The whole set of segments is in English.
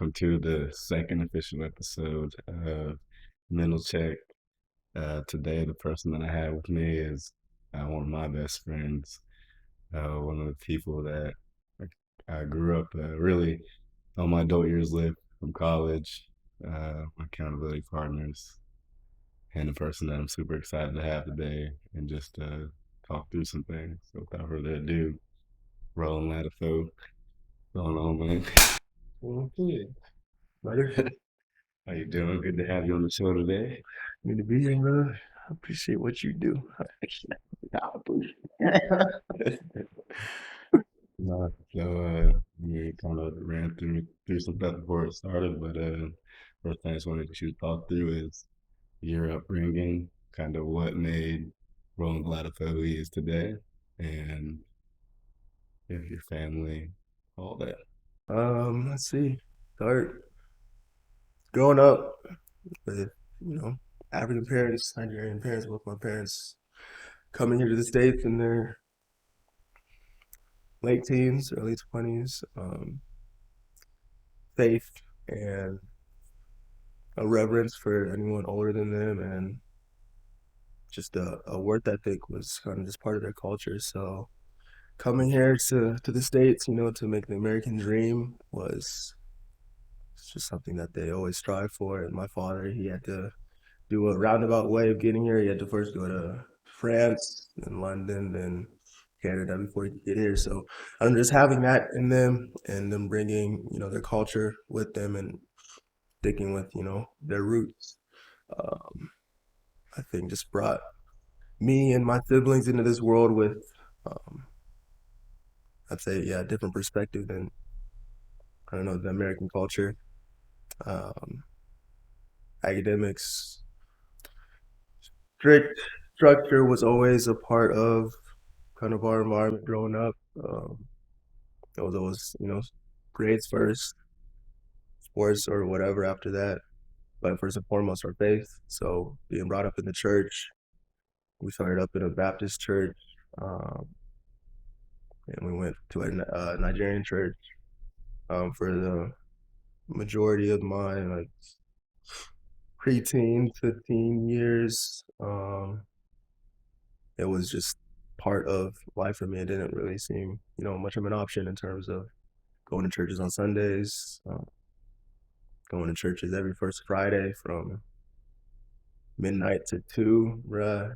welcome to the second official episode of Mental Check. Today, the person that I have with me is one of my best friends, one of the people that I grew up really all my adult years lived from college, my accountability partners, and the person that I'm super excited to have today and just talk through some things. So, without further ado, Roland Ladipo, going on, man. Okay. Brother, How you doing? Good to have you on the show today. good to be here, brother. I appreciate what you do. No, so we kind of ran through some stuff before it started, but first thing I just wanted you to talk through is your upbringing, kind of what made Roland Ladipo who he is today, and if your family, all that. Let's see. Start growing up with, African parents, Nigerian parents, both my parents coming here to the States in their late teens, early 20s. Faith and a reverence for anyone older than them, and just a work ethic was kind of just part of their culture. So coming here to the States, to make the American dream was just something that they always strive for. And my father, he had to do a roundabout way of getting here. He had to first go to France, then London, then Canada before he could get here. So I'm just having that in them and them bringing, their culture with them and sticking with, their roots. Um, I think just brought me and my siblings into this world with, um, I'd say, yeah, a different perspective than, I don't know, the American culture. Um, Academics, strict structure was always a part of kind of our environment growing up. It was always, grades first, sports or whatever after that. But first and foremost, our faith. So being brought up in the church, we started up in a Baptist church, um, and we went to a Nigerian church for the majority of my like preteen to teen years. It was just part of life for me. It didn't really seem, much of an option in terms of going to churches on Sundays, going to churches every first Friday from midnight to 2, bruh.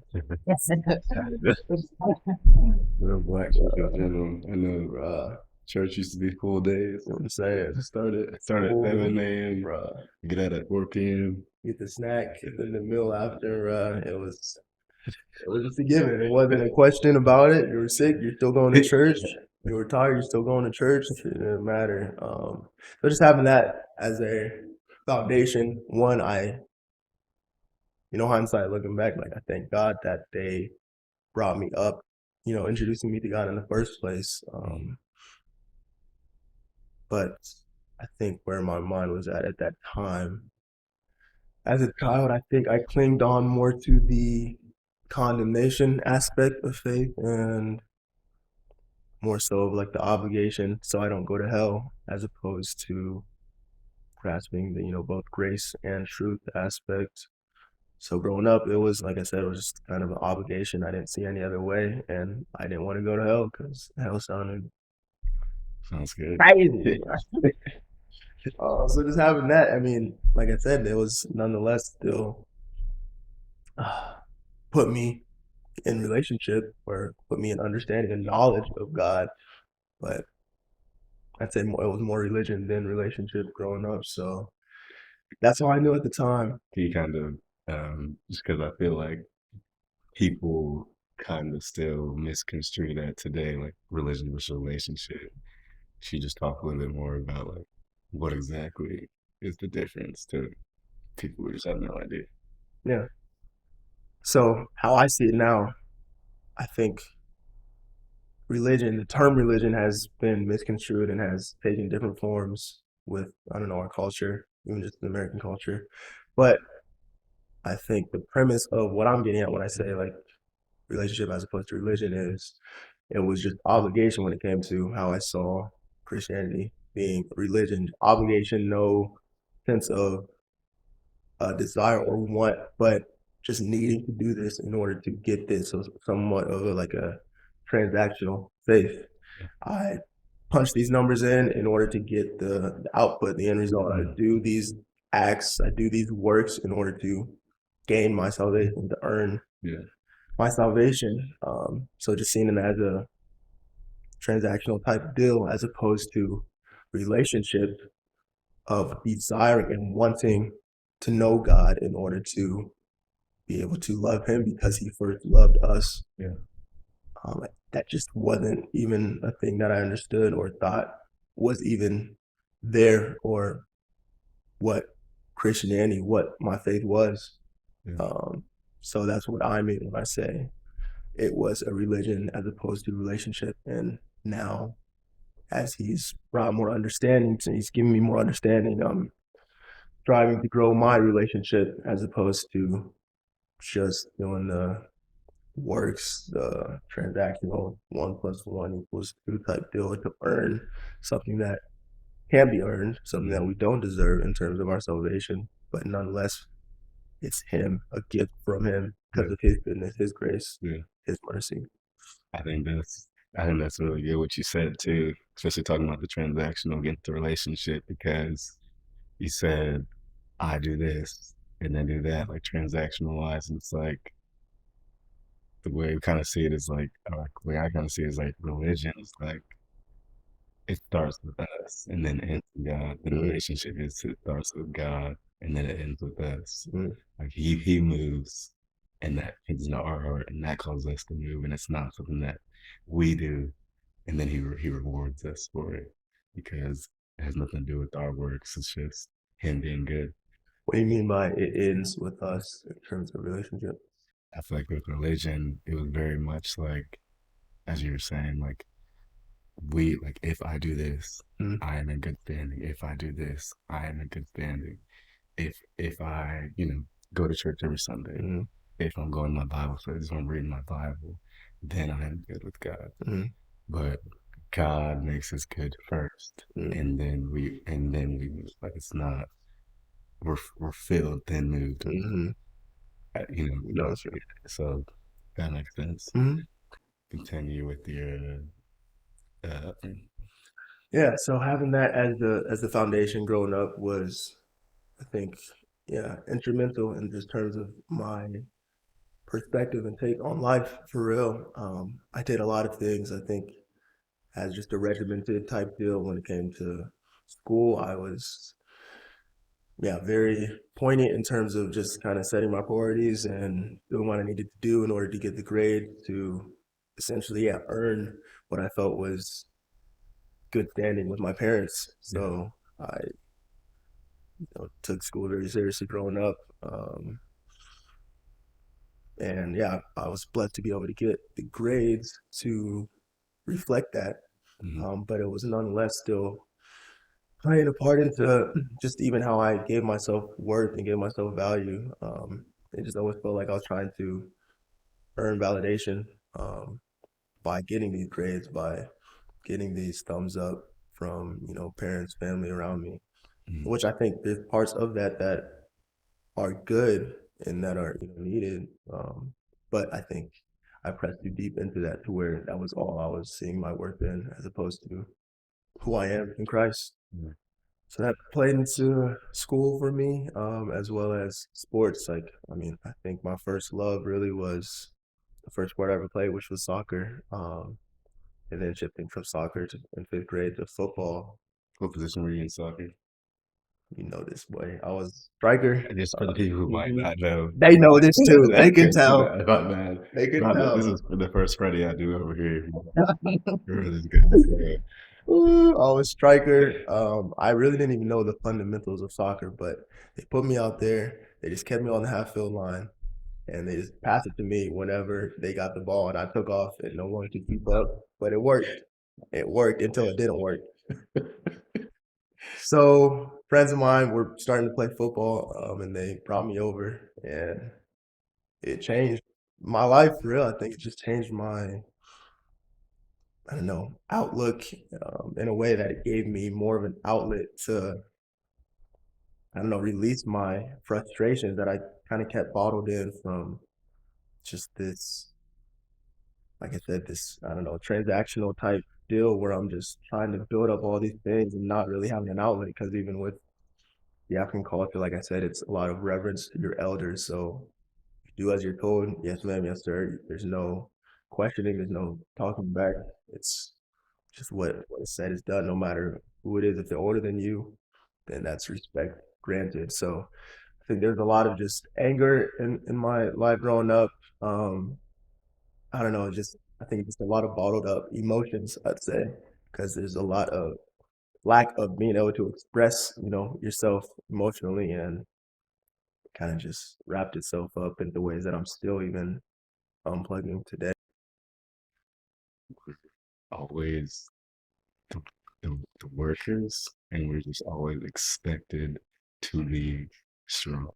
Real black church in general. I know Bruh, church used to be full days. you know what I'm saying? Started at 7 a.m. Bruh. Get out at 4 p.m. Get the snack, and then the meal after. It was just a given. It wasn't a question about it. You were sick, you're still going to church. You were tired, you're still going to church. It didn't matter. So just having that as a foundation, one, hindsight looking back, like I thank God that they brought me up, introducing me to God in the first place. But I think where my mind was at that time, as a child, I think I clinged on more to the condemnation aspect of faith and more so of like the obligation so I don't go to hell, as opposed to grasping the, both grace and truth aspect. So growing up, it was, like I said, it was just kind of an obligation. I didn't see any other way, and I didn't want to go to hell because hell sounded Sounds good. crazy. So just having that, I mean, like I said, it was nonetheless still put me in relationship or put me in understanding and knowledge of God. But I'd say more, it was more religion than relationship growing up. So that's all I knew at the time. He kind of, just because I feel like people kind of still misconstrue that today, like religion versus relationship. She just talk a little bit more about like what exactly is the difference to people who just have no idea. Yeah. So how I see it now, I think the term religion has been misconstrued and has taken different forms with, I don't know, our culture, even just the American culture. But I think the premise of what I'm getting at when I say like relationship as opposed to religion is it was just obligation when it came to how I saw Christianity. being religion, obligation, no sense of desire or want, but just needing to do this in order to get this. So somewhat of like a transactional faith. I punch these numbers in order to get the output, the end result. I do these acts, I do these works in order to gain my salvation, to earn my salvation. So just seeing it as a transactional type deal as opposed to relationship of desiring and wanting to know God in order to be able to love Him because He first loved us. That just wasn't even a thing that I understood or thought was even there or what Christianity, what my faith was. So that's what I mean when I say it was a religion as opposed to relationship. And now, as He's brought more understanding, and He's given me more understanding, I'm striving to grow my relationship as opposed to just doing the works, the transactional 1+1=2 type deal to earn something that can be earned, something that we don't deserve in terms of our salvation, but nonetheless, it's Him, a gift from Him because of His goodness, His grace, His mercy. I think that's I think that's really good what you said too, especially talking about the transactional against the relationship, because you said I do this and then do that, like transactional wise, and it's like the way we kind of see it is like, or the way I kind of see it is like religion is like it starts with us and then ends with God. The relationship is it starts with God and then it ends with us. Like he moves and that is our heart and that causes us to move, and it's not something that we do and then he rewards us for it because it has nothing to do with our works. It's just him being good. What do you mean by it ends with us in terms of relationship? I feel like with religion, it was very much like, as you were saying, like we like if I do this, I am in good standing. If I do this, I am in good standing. If I, go to church every Sunday, if I'm going to my Bible studies, if I'm reading my Bible, then I am good with God. But God makes us good first, and then we move. Like it's not we're filled then moved. No, sure. So that makes sense. Continue with your yeah. So having that as the foundation growing up was, I think, yeah, instrumental in just terms of my perspective and take on life for real. I did a lot of things. I think as just a regimented type deal when it came to school. I was very poignant in terms of just kind of setting my priorities and doing what I needed to do in order to get the grade to essentially earn what I felt was good standing with my parents. So I took school very seriously growing up. And yeah, I was blessed to be able to get the grades to reflect that. But it was nonetheless still playing a part into just even how I gave myself worth and gave myself value. It just always felt like I was trying to earn validation by getting these grades, by getting these thumbs up from parents, family around me, which I think there's parts of that that are good and that are needed. But I think I pressed too deep into that to where that was all I was seeing my worth in, as opposed to who I am in Christ. So that played into school for me, as well as sports. Like, I mean, I think my first love really was the first sport I ever played, which was soccer. And then shifting from soccer in fifth grade to football. What position were you in soccer? You know this, boy. I was striker. Just for the people who might not know, They know this too. They can okay, tell. about that. They can tell. This is the first Freddie I do over here. Really good. I was striker. I really didn't even know the fundamentals of soccer, but they put me out there. They just kept me on the half field line, and they just passed it to me whenever they got the ball, and I took off, and no one could keep up. But it worked. It worked until it didn't work. So friends of mine were starting to play football, and they brought me over, and it changed my life for real. I think it just changed my I don't know, outlook in a way that it gave me more of an outlet to, I don't know, release my frustrations that I kind of kept bottled in from just this, like I said, this, I don't know, transactional type deal where I'm just trying to build up all these things and not really having an outlet. Because even with the African culture, like I said, it's a lot of reverence to your elders. So do as you're told. Yes, ma'am. Yes, sir. There's no questioning. There's no talking back. It's just what is said is done, no matter who it is. If they're older than you, then that's respect granted. So I think there's a lot of just anger in my life growing up. Um, I don't know, just I think just a lot of bottled up emotions, I'd say, because there's a lot of lack of being able to express, yourself emotionally and kind of just wrapped itself up into ways that I'm still even unplugging today. Always the, the workers, and we're just always expected to be strong.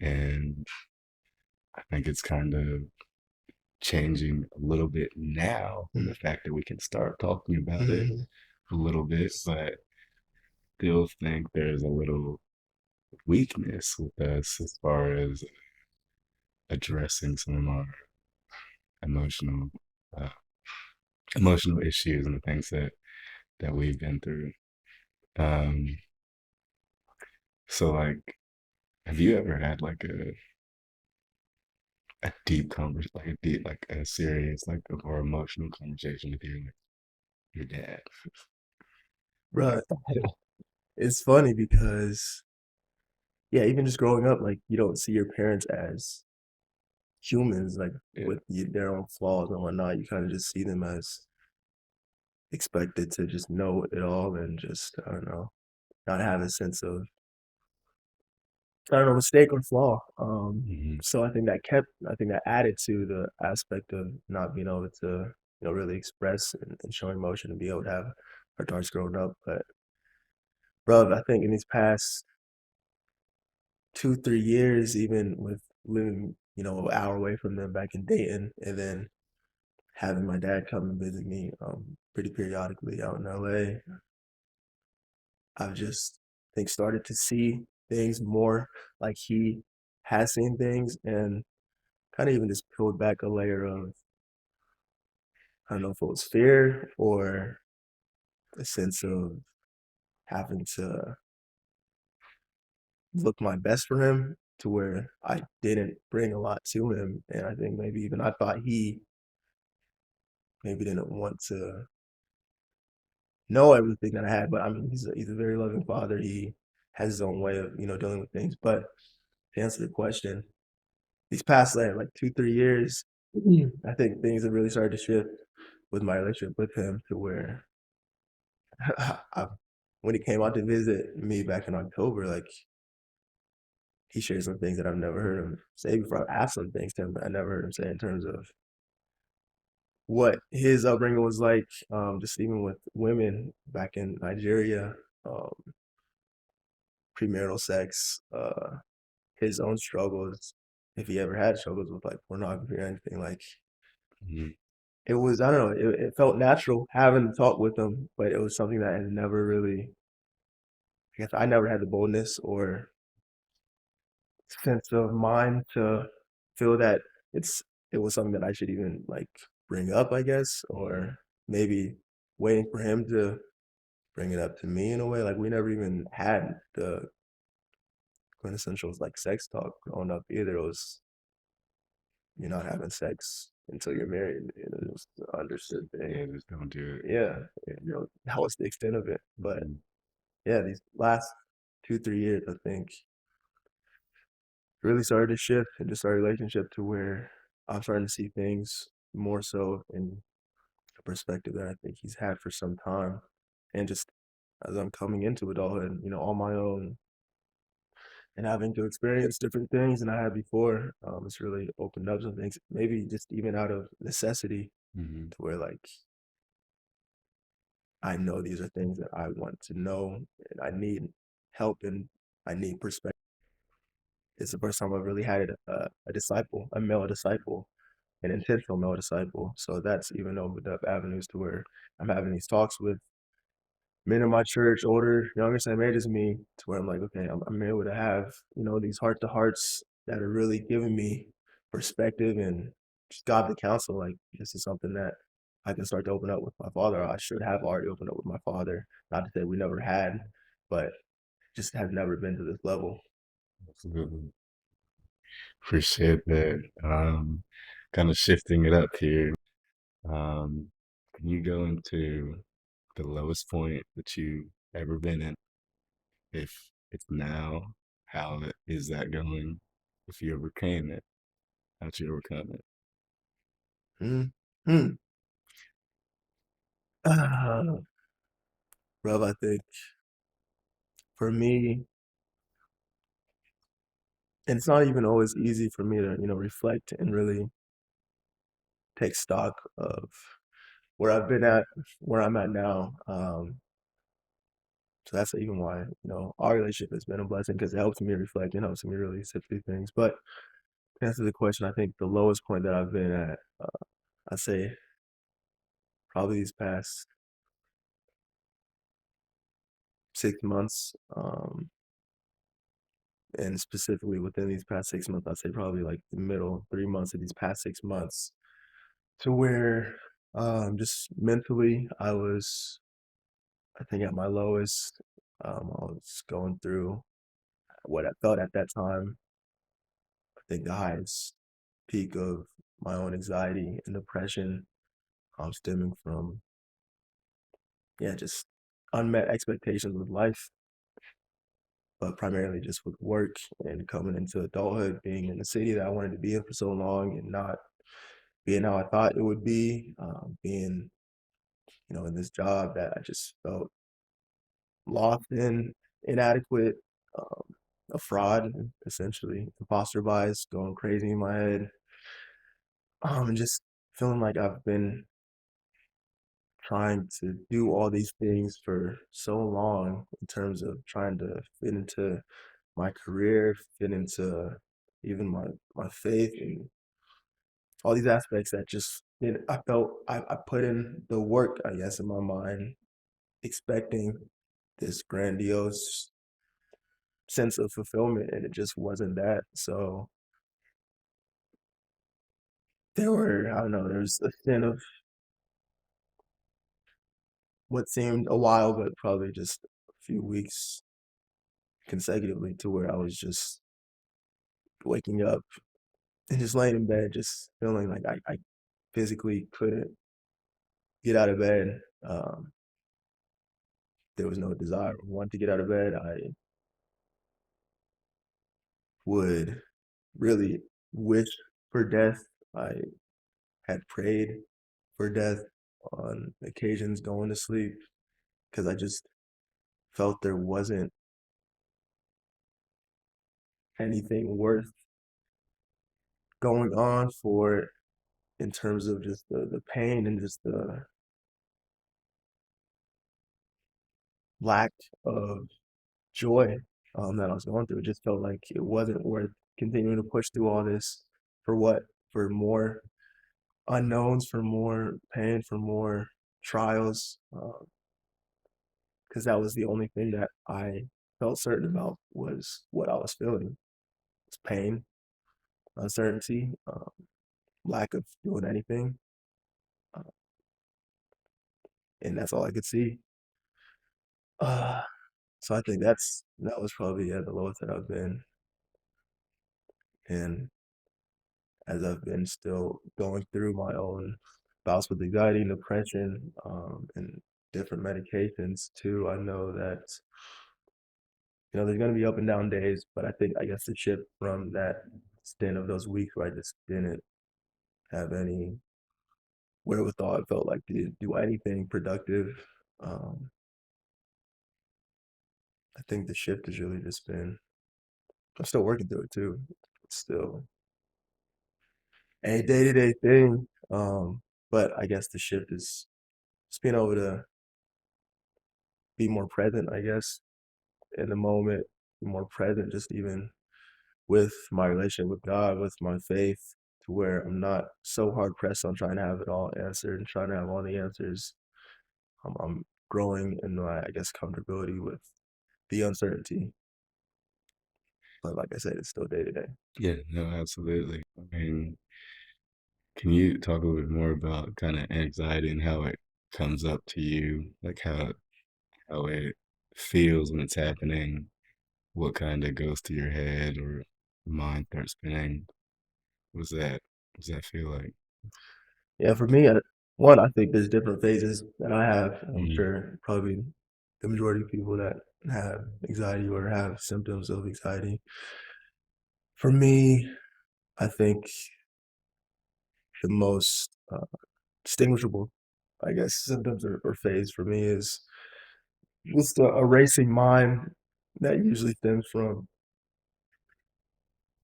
And I think it's kind of changing a little bit now from the fact that we can start talking about it Mhm. a little bit, but still think there's a little weakness with us as far as addressing some of our emotional uh, emotional issues and the things that we've been through. Um, so like, have you ever had like a deep conversation, like a deep, like a serious, like a more emotional conversation with your dad? Bruh, it's funny because, yeah, even just growing up, like, you don't see your parents as humans, like, Yeah. with their own flaws and whatnot. You kind of just see them as expected to just know it all and just, I don't know, not have a sense of, I don't know, mistake or flaw. Hmm. So I think that added to the aspect of not being able to, really express and show emotion and be able to have our thoughts growing up. But, bro, I think in these past 2, 3 years, even with living, an hour away from them back in Dayton, and then having my dad come and visit me pretty periodically out in LA, I've just I think started to see things more like he has seen things and kind of even just peeled back a layer of, I don't know if it was fear or a sense of having to look my best for him to where I didn't bring a lot to him. And I think maybe even I thought he maybe didn't want to know everything that I had. But I mean, he's a very loving father. He has his own way of, dealing with things. But to answer the question, these past like 2, 3 years, I think things have really started to shift with my relationship with him to where I, when he came out to visit me back in October, like he shared some things that I've never heard him say before. I've asked some things to him, but I never heard him say in terms of what his upbringing was like, just even with women back in Nigeria, um, premarital sex, his own struggles, if he ever had struggles with like pornography or anything. Like Hmm. it was, I don't know, it felt natural having to talk with him, but it was something that had never really, I guess I never had the boldness or sense of mind to feel that it's it was something that I should even like bring up, I guess, or maybe waiting for him to bring it up to me in a way. Like we never even had the quintessential like sex talk growing up either. It was you're not having sex until you're married. It was an understood thing. Yeah, just don't do it. Yeah, that was the extent of it. But Hmm. yeah, these last 2, 3 years, I think really started to shift and just our relationship to where I'm starting to see things more so in a perspective that I think he's had for some time. And just as I'm coming into adulthood, on my own and having to experience different things than I had before, it's really opened up some things, maybe just even out of necessity Hmm. to where like I know these are things that I want to know and I need help and I need perspective. It's the first time I've really had a disciple, a male disciple an intentional male disciple. So that's even opened up avenues to where I'm having these talks with men in my church, older, younger, same age as me, to where I'm like, okay, I'm able to have, these heart to hearts that are really giving me perspective and just godly counsel. Like, this is something that I can start to open up with my father. I should have already opened up with my father. Not to say we never had, but just have never been to this level. Absolutely. Appreciate that. Kind of shifting it up here. Can you go into the lowest point that you've ever been in? If it's now, is that going? If you overcame it, how'd you overcome it? Mm. Hmm. Uh, Rob, I think for me, and it's not even always easy for me to, reflect and really take stock of where I've been at, where I'm at now. So that's even why, our relationship has been a blessing because it helps me reflect and helps me really sit through things. But to answer the question, I think the lowest point that I've been at, I'd say probably these past 6 months. And specifically within these past 6 months, I'd say probably like the middle 3 months of these past 6 months to where just mentally I was, I think, at my lowest. I was going through what I felt at that time. I think the highest peak of my own anxiety and depression, stemming from, yeah, just unmet expectations with life, but primarily just with work and coming into adulthood, being in the city that I wanted to be in for so long and not being how I thought it would be, being, in this job that I just felt lost in, inadequate, um, a fraud, essentially, imposter bias going crazy in my head, and just feeling like I've been trying to do all these things for so long in terms of trying to fit into my career, fit into even my faith and all these aspects that just I felt I put in the work, I guess, in my mind, expecting this grandiose sense of fulfillment, and it just wasn't that. So I don't know, there was a sin of what seemed a while, but probably just a few weeks consecutively to where I was just waking up and just laying in bed, just feeling like I physically couldn't get out of bed. There was no desire or want to get out of bed. I would really wish for death. I had prayed for death on occasions going to sleep because I just felt there wasn't anything worth going on for in terms of just the pain and just the lack of joy that I was going through. It just felt like it wasn't worth continuing to push through all this for what? For more unknowns, for more pain, for more trials, because that was the only thing that I felt certain about was what I was feeling. It's pain, uncertainty, lack of doing anything, uh, and that's all I could see. Uh, so I think that was probably, yeah, the lowest that I've been, and as I've been still going through my own bouts with anxiety and depression, and different medications too. I know that there's going to be up and down days, but I guess the shift from that stint of those weeks where I just didn't have any wherewithal, I felt like, to do anything productive. Um, I think the shift has really just been. I'm still working through it too. It's still a day to day thing, but I guess the shift is just being able to be more present. I guess in the moment, be more present, just even with my relationship with God, with my faith, to where I'm not so hard pressed on trying to have it all answered and trying to have all the answers. I'm growing in my, I guess, comfortability with the uncertainty. But like I said, it's still day to day. Yeah, no, absolutely. I mean, can you talk a little bit more about kind of anxiety and how it comes up to you, like how it feels when it's happening, what kind of goes to your head or mind starts spinning? What's that? What does that feel like? Yeah, for me, one, I think there's different phases that I have. I'm Mm, sure probably the majority of people that have anxiety or have symptoms of anxiety. For me, I think the most distinguishable, I guess, symptoms or phase for me is just a racing mind that usually stems from,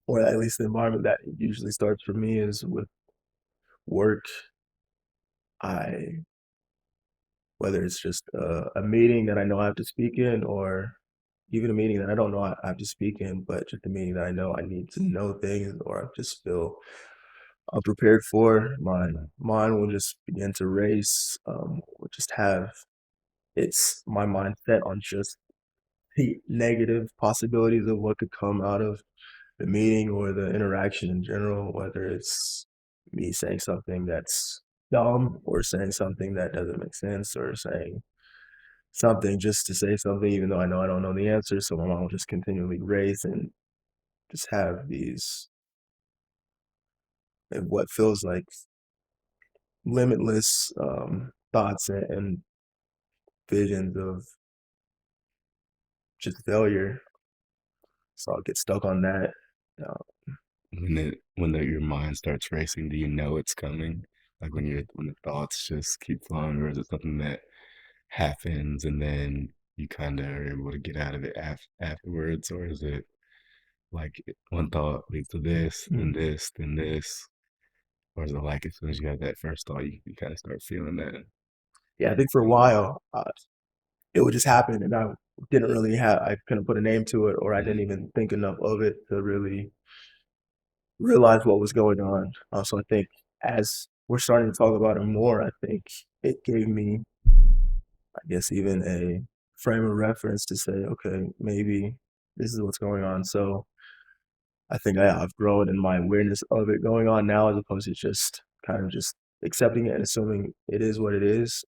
or at least the environment that it usually starts for me is with work. I Whether it's just a meeting that I know I have to speak in, or even a meeting that I don't know I have to speak in, but just a meeting that I know I need to know things, or I just feel unprepared for, my mm, mind will just begin to race. Will just have it's my mind set on just the negative possibilities of what could come out of the meeting or the interaction in general, whether it's me saying something that's dumb or saying something that doesn't make sense or saying something just to say something, even though I know I don't know the answer. So my mind will just continually race and just have these what feels like limitless thoughts and visions of just failure. So I'll get stuck on that. Uh, your mind starts racing, do you know it's coming? Like when the thoughts just keep flowing, or is it something that happens and then you kind of are able to get out of it afterwards, or is it like one thought leads to this, then mm. this, then this, or is it like as soon as you have that first thought, you kind of start feeling that? Yeah, I think for a while it would just happen, and I couldn't put a name to it, or I didn't Mm, even think enough of it to really realize what was going on. So I think as we're starting to talk about it more, I think it gave me, I guess, even a frame of reference to say, okay, maybe this is what's going on. So I think I've grown in my awareness of it going on now, as opposed to just kind of just accepting it and assuming it is what it is.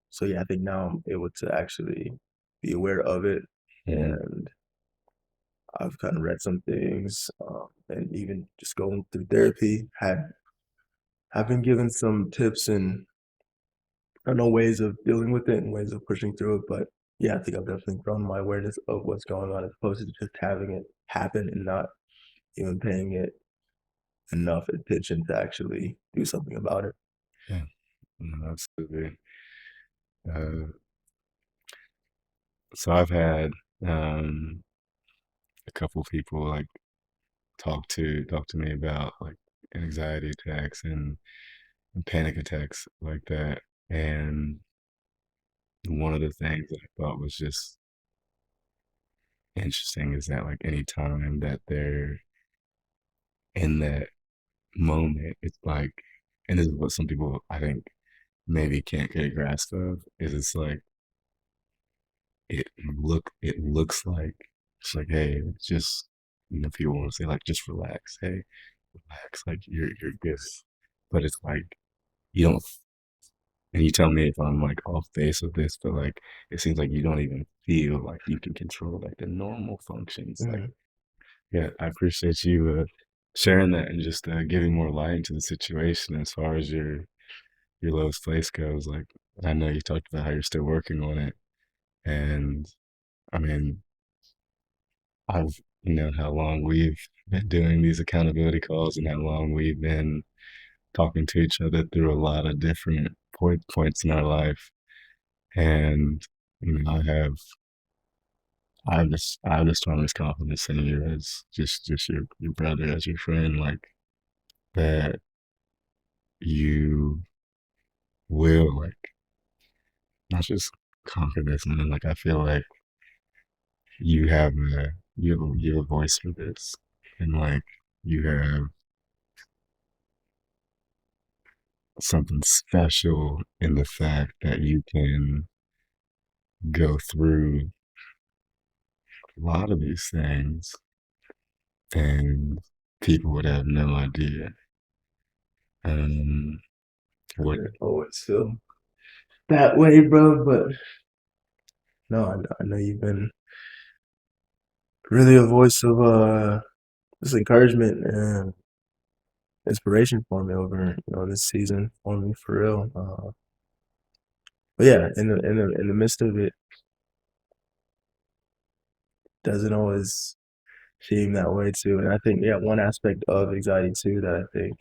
So yeah, I think now I'm able to actually be aware of it, mm, and I've kind of read some things, and even just going through therapy, have been given some tips and I know ways of dealing with it and ways of pushing through it. But yeah, I think I've definitely grown my awareness of what's going on as opposed to just having it happen and not even paying it enough attention to actually do something about it. yeah, no, absolutely. Uh, so I've had um, a couple people like talk to me about like anxiety attacks and panic attacks like that. And one of the things that I thought was just interesting is that like any time that they're in that moment, it's like, and this is what some people I think maybe can't get a grasp of, is it's like it looks like it's like, hey, just people want to say like just relax, hey, relax, like you're good. But it's like you don't, and you tell me if I'm like off base with this, but like it seems like you don't even feel like you can control like the normal functions. Like, Mhm. yeah, I appreciate you sharing that and just giving more light into the situation as far as your lowest place goes. Like, I know you talked about how you're still working on it, and I mean, I've how long we've been doing these accountability calls and how long we've been talking to each other through a lot of different points in our life. And I have the strongest confidence in you as just your brother, as your friend, like that you will like not just conquer this, man. Like I feel like you have a voice for this, and like you have something special in the fact that you can go through a lot of these things and people would have no idea. Um, what Doesn't always feel that way, bro. But no, I know you've been really a voice of just encouragement and inspiration for me over this season for me for real. But yeah, in the midst of it, doesn't always seem that way too. And I think yeah, one aspect of anxiety too that I think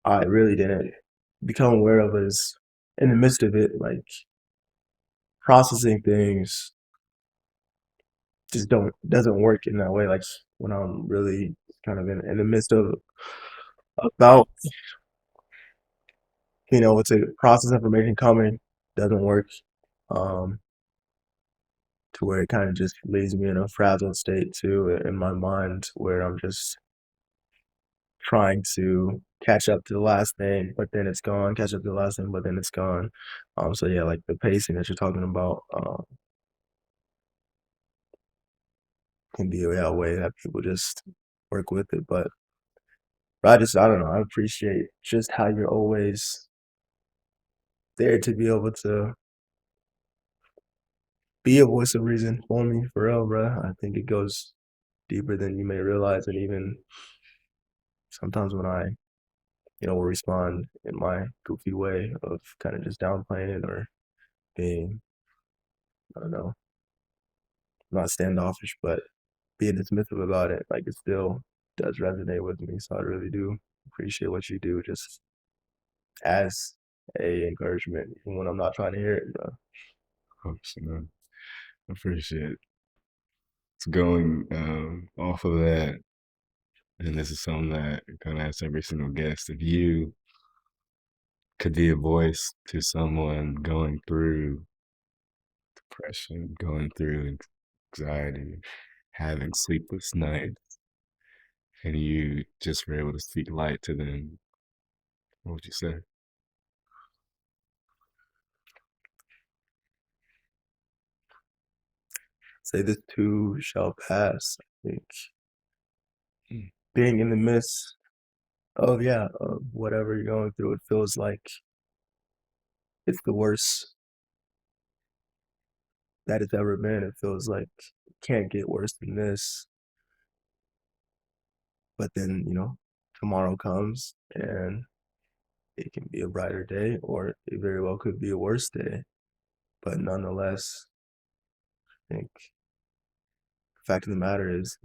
I really didn't become aware of is in the midst of it, like processing things just don't doesn't work in that way. Like when I'm really kind of in the midst of about it's a process information coming doesn't work. Um, to where it kind of just leaves me in a frazzled state too in my mind where I'm just trying to catch up to the last thing, but then it's gone, catch up to the last thing, but then it's gone. So yeah, like the pacing that you're talking about, can be a way that people just work with it. But I don't know, I appreciate just how you're always there to be able to be a voice of reason for me for real, bro. I think it goes deeper than you may realize, and even sometimes when I will respond in my goofy way of kind of just downplaying it or being, I don't know, not standoffish, but being dismissive about it, like it still does resonate with me. So I really do appreciate what you do just as a encouragement, even when I'm not trying to hear it, bro. hopes, I appreciate it. So going off of that, and this is something that I kind of ask every single guest, if you could be a voice to someone going through depression, going through anxiety, having sleepless nights, and you just were able to speak light to them, what would you say? Say this too shall pass. I think Mm. being in the midst of of whatever you're going through, it feels like it's the worst that it's ever been. It feels like it can't get worse than this. But then, tomorrow comes and it can be a brighter day or it very well could be a worse day. But nonetheless, I think the fact of the matter is,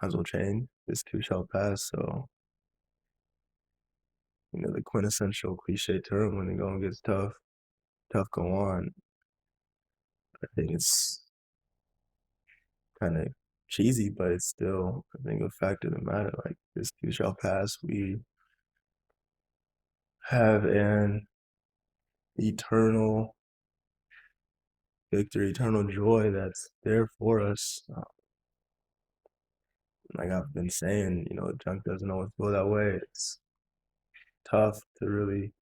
times will change. This too shall pass. So, the quintessential cliche term when the going gets tough, tough go on. I think it's kind of cheesy, but it's still, I think, a fact of the matter. Like, this too shall pass. We have an eternal victory, eternal joy that's there for us. Like I've been saying, junk doesn't always feel that way. It's tough to really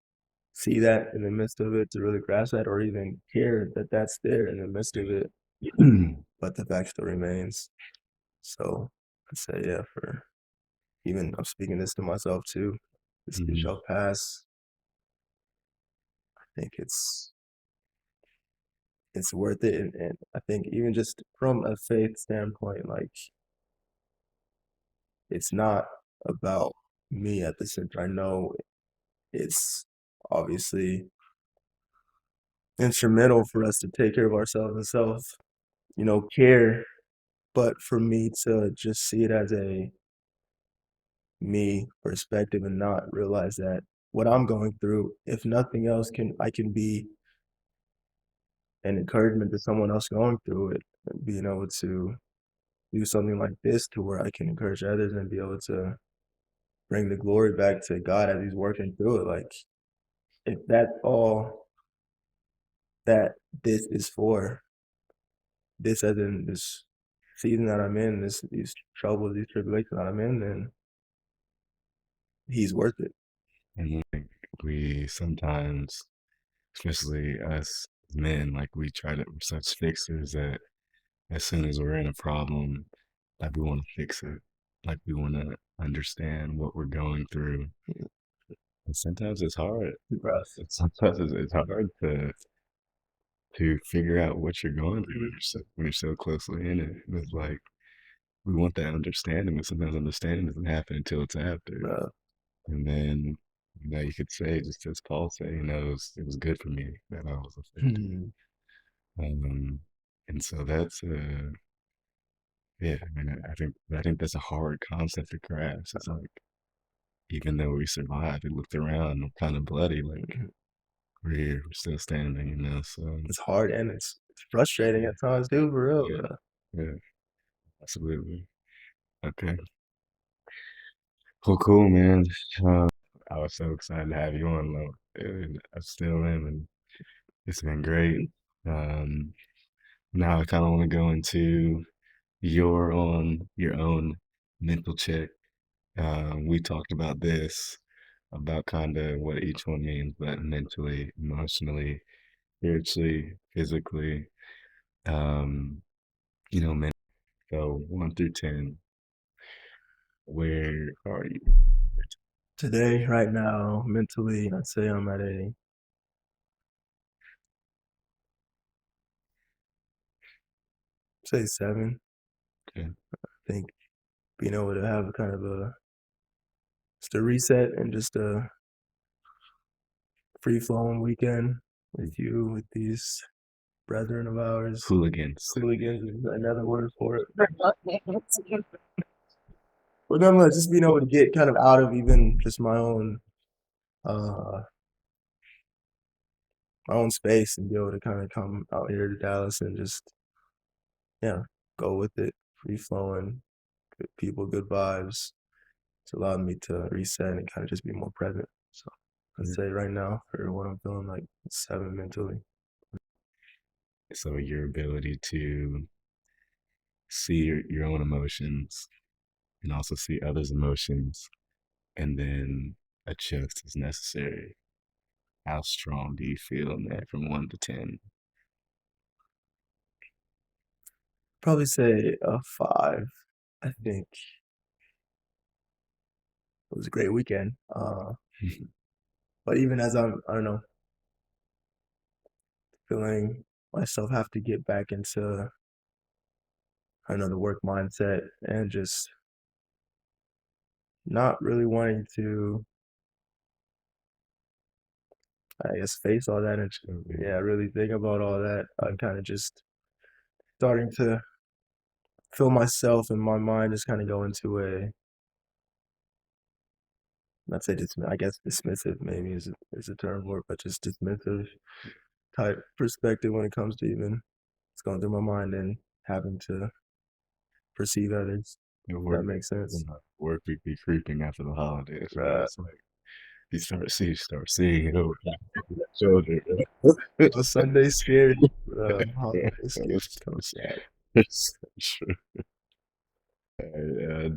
see that in the midst of it, to really grasp that, or even hear that that's there in the midst of it. But the fact still remains. So I'd say, yeah, for even I'm speaking this to myself too. This too Mhm. shall pass. I think it's worth it, and I think even just from a faith standpoint, like it's not about me at the center. I know it's obviously instrumental for us to take care of ourselves and self, care. But for me to just see it as a me perspective and not realize that what I'm going through, if nothing else, I can be an encouragement to someone else going through it, and being able to do something like this to where I can encourage others and be able to bring the glory back to God as He's working through it. Like if that's all that this is for, this as in this season that I'm in, these troubles, these tribulations that I'm in, then He's worth it. And like we sometimes, especially us men, like we try to, we're such fixers that as soon as we're in a problem, like we want to fix it. Like we want to understand what we're going through. And sometimes it's hard. Rough. Sometimes it's hard to figure out what you're going through when you're so closely in it. It's like we want that understanding, but sometimes understanding doesn't happen until it's after. Rough. And then, you could say, just as Paul said, it was good for me that I was affected. Hmm. Um, and so that's, yeah, I mean, I think that's a hard concept to grasp. It's like, even though we survived, we looked around, we're kind of bloody, like we're here, we're still standing. So It's hard and it's frustrating at times too, for real, yeah, bro. yeah, absolutely. Okay. Well, cool, man. Uh, I was so excited to have you on, though. And I still am, and it's been great. Um, Now I kind of want to go into your own mental check. We talked about this, about kind of what each one means, but mentally, emotionally, spiritually, physically. Um, men. So 1 through 10, where are you? Today, right now, mentally, I'd say I'm at a say 7. Okay. I think being able to have a kind of a just a reset and just a free flowing weekend with you, with these brethren of ours. Hooligans. Hooligans is another word for it. But nonetheless, just being able to get kind of out of even just uh my own space and be able to kind of come out here to Dallas and just yeah, go with it, free flowing, good people, good vibes. It's allowed me to reset and kind of just be more present. So I'd say right now for what I'm feeling like 7 mentally. So your ability to see your own emotions and also see others' emotions and then adjust as necessary. How strong do you feel in that from 1 to 10? Probably say a 5. I think it was a great weekend. But even as I don't know, feeling myself have to get back into the work mindset and just not really wanting to, I guess, face all that and yeah, really think about all that. I'm kind of just starting to feel myself and my mind just kind of go into a, not say I guess dismissive maybe is a term for it, but just dismissive type perspective when it comes to even it's going through my mind and having to perceive others. Your If that makes sense. work week be creeping after the holidays. Right. It's like you start seeing it over children. A Sunday scary, holiday scary. It's so sad. It's so true.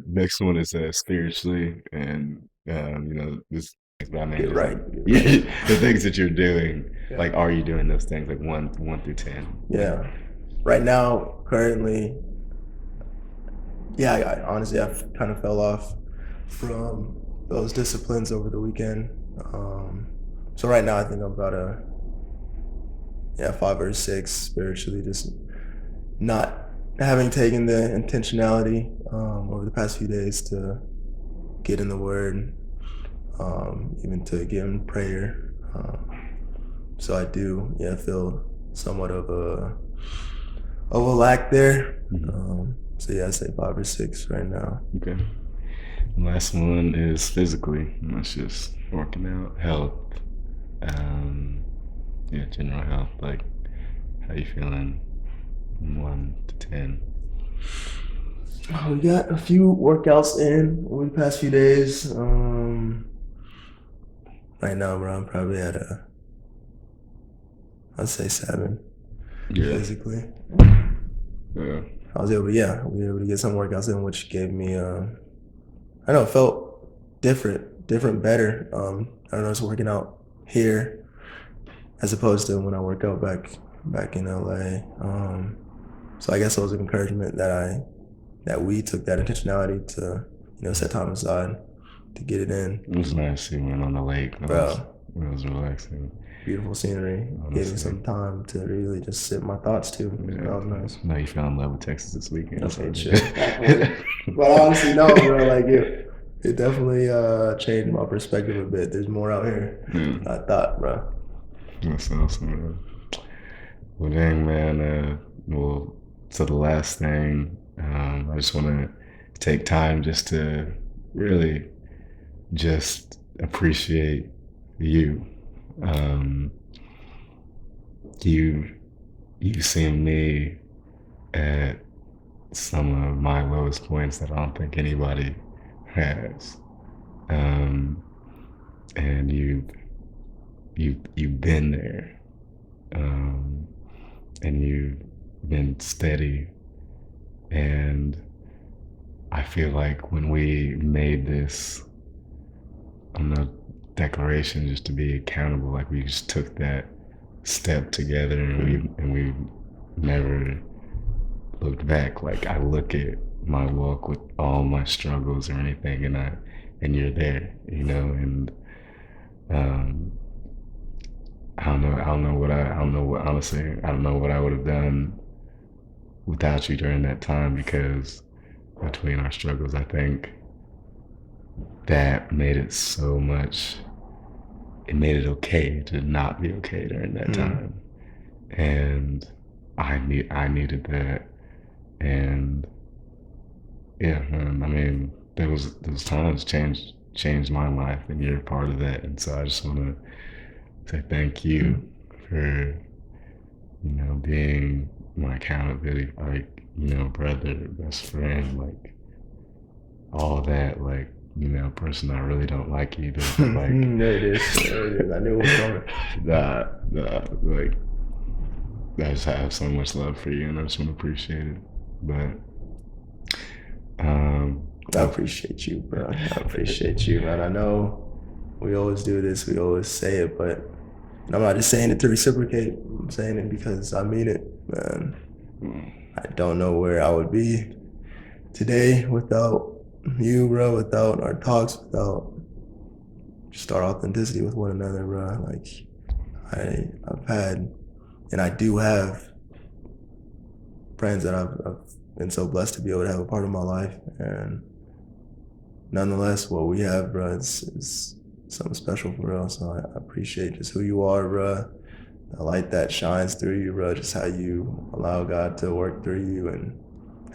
Next one is spiritually, and this. But I mean, Get just right. like Get right. the things that you're doing. Yeah. Like, are you doing those things? Like 1 through 10. Yeah. Right now, currently, yeah, I honestly, kind of fell off from those disciplines over the weekend. So right now, I think I'm about a 5 or 6 spiritually, just not having taken the intentionality over the past few days to get in the Word, even to get in prayer. So I do, feel somewhat of a lack there. So yeah, I say 5 or 6 right now. Okay. The last one is physically. And that's just working out, health. General health. Like, how you feeling? 1 to 10. We got a few workouts in over the past few days. Right now, bro, I'm probably at I'd say 7 physically. Yeah. I was able to get some workouts in, which gave me, I know, it felt different different, better. I don't know, it's working out here as opposed to when I work out back in LA. So I guess it was an encouragement that we took that intentionality to set time aside to get it in. It was nice seeing it on the lake. It was relaxing. Beautiful scenery. Honestly. Gave me some time to really just sit my thoughts too. Yeah. That was nice. No, you fell in love with Texas this weekend. Okay, chill. But honestly, no, bro. Like it definitely changed my perspective a bit. There's more out here. I thought, bro. That's awesome, bro. Well, dang, man. So the last thing, I just want to take time just to really just appreciate you. You've seen me at some of my lowest points that I don't think anybody has, and you've been there, and you've been steady, and I feel like when we made this declaration just to be accountable, like we just took that step together, and we never looked back. Like I look at my walk with all my struggles or anything, and you're there, and honestly, I don't know what I would have done without you during that time, because between our struggles, I think that made it so much. It made it okay to not be okay during that time, and I needed that, and yeah, man. I mean, those times changed my life, and you're a part of that, and so I just want to say thank you for being my accountability, like brother, best friend, like all that, like person I really don't like either. Like there it is. I knew it was coming. Like I just have so much love for you, and I just want to appreciate it. But I appreciate you, bro. I appreciate you, man. I know we always do this, we always say it, but I'm not just saying it to reciprocate. I'm saying it because I mean it, man. I don't know where I would be today without you, bro, without our talks, without just our authenticity with one another, bro. Like I've had, and I do have friends that I've been so blessed to be able to have a part of my life, and nonetheless, what we have, bro, is something special for real. So I appreciate just who you are, bro. The light that shines through you, bro. Just how you allow God to work through you, and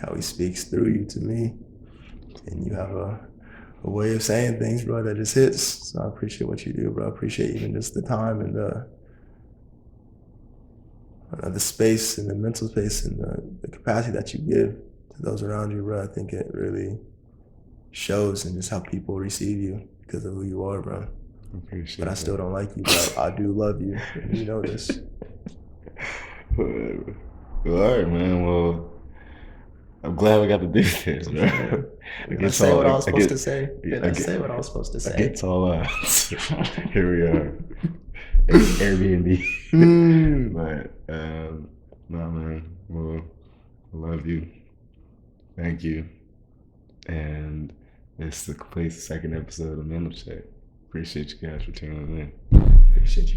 how He speaks through you to me. And you have a way of saying things, bro, that just hits. So I appreciate what you do, bro. I appreciate even just the time and the space and the mental space and the capacity that you give to those around you, bro. I think it really shows in just how people receive you because of who you are, bro. But I still don't like you, but I do love you, and you know this. All right, man. Well, I'm glad we got to do this, bro. I say what I was supposed to say. I say what I was supposed to say. It's all here we are. Airbnb. But no, man. Well, I love you. Thank you. And this completes the second episode of Mental Check. Appreciate you guys for tuning in. Appreciate you.